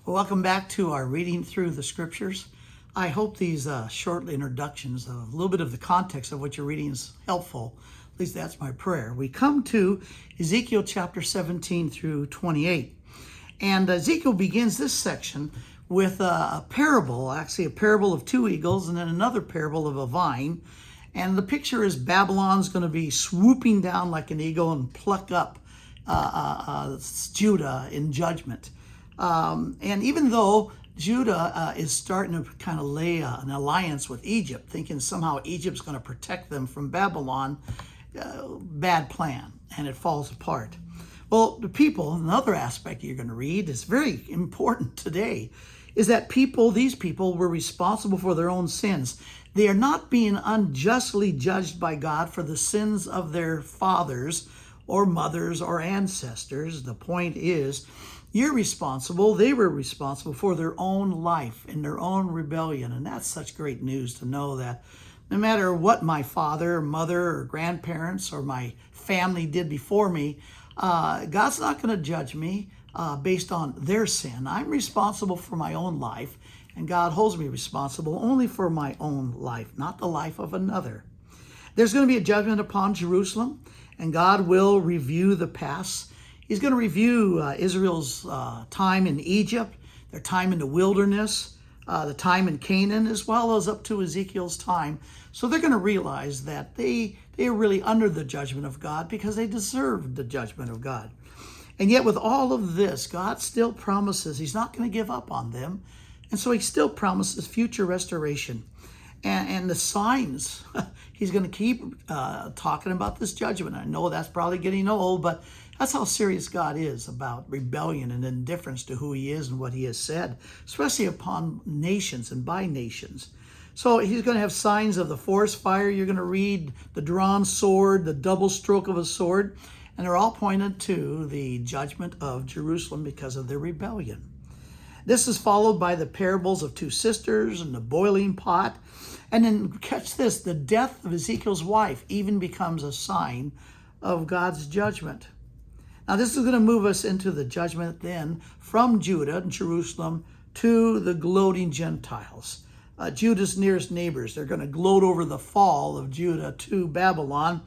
Welcome back to our reading through the scriptures. I hope these short introductions of a little bit of the context of what you're reading is helpful. At least that's my prayer. We come to Ezekiel chapter 17 through 28. And Ezekiel begins this section with a parable, actually a parable of two eagles and then another parable of a vine. And the picture is Babylon's going to be swooping down like an eagle and pluck up Judah in judgment. And even though Judah is starting to kind of lay an alliance with Egypt, thinking somehow Egypt's going to protect them from Babylon, bad plan, and it falls apart. Well, the people, another aspect you're going to read is very important today, is that these people were responsible for their own sins. They are not being unjustly judged by God for the sins of their fathers or mothers or ancestors. The point is, you're responsible, they were responsible for their own life and their own rebellion. And that's such great news to know that no matter what my father, or mother, or grandparents, or my family did before me, God's not going to judge me based on their sin. I'm responsible for my own life, and God holds me responsible only for my own life, not the life of another. There's going to be a judgment upon Jerusalem, and God will review the past. He's going to review Israel's time in Egypt, their time in the wilderness, the time in Canaan, as well as up to Ezekiel's time. So they're going to realize that they are really under the judgment of God because they deserve the judgment of God. And yet with all of this, God still promises he's not going to give up on them. And so he still promises future restoration. And the signs, he's going to keep talking about this judgment. I know that's probably getting old, but that's how serious God is about rebellion and indifference to who he is and what he has said, especially upon nations and by nations. So he's going to have signs of the forest fire. You're going to read the drawn sword, the double stroke of a sword, and they're all pointed to the judgment of Jerusalem because of their rebellion. This is followed by the parables of two sisters and the boiling pot. And then catch this, the death of Ezekiel's wife even becomes a sign of God's judgment. Now this is going to move us into the judgment then from Judah and Jerusalem to the gloating Gentiles. Judah's nearest neighbors, they're going to gloat over the fall of Judah to Babylon.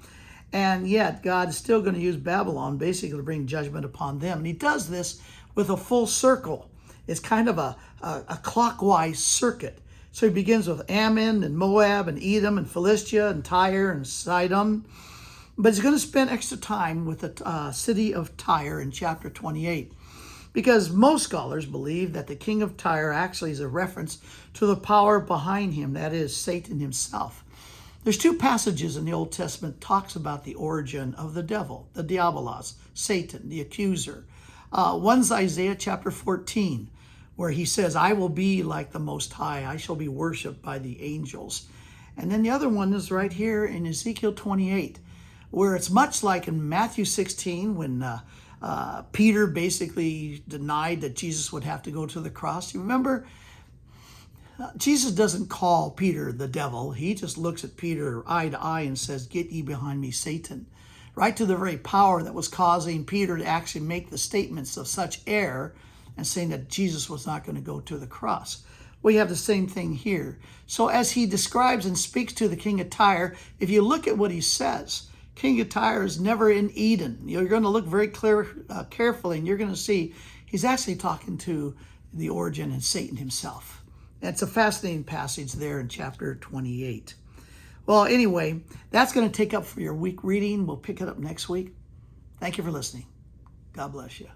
And yet God is still going to use Babylon basically to bring judgment upon them. And he does this with a full circle. It's kind of a clockwise circuit. So he begins with Ammon and Moab and Edom and Philistia and Tyre and Sidon. But he's going to spend extra time with the city of Tyre in chapter 28. Because most scholars believe that the king of Tyre actually is a reference to the power behind him, that is Satan himself. There's two passages in the Old Testament talks about the origin of the devil, the diabolos, Satan, the accuser. One's Isaiah chapter 14, where he says, I will be like the Most High. I shall be worshipped by the angels. And then the other one is right here in Ezekiel 28, where it's much like in Matthew 16 when Peter basically denied that Jesus would have to go to the cross. You remember, Jesus doesn't call Peter the devil. He just looks at Peter eye to eye and says, get ye behind me, Satan. Right to the very power that was causing Peter to actually make the statements of such error and saying that Jesus was not going to go to the cross. We have the same thing here. So as he describes and speaks to the king of Tyre, if you look at what he says, King of Tyre is never in Eden. You're going to look very carefully, and you're going to see he's actually talking to the origin and Satan himself. It's a fascinating passage there in chapter 28. Well, anyway, that's going to take up for your week reading. We'll pick it up next week. Thank you for listening. God bless you.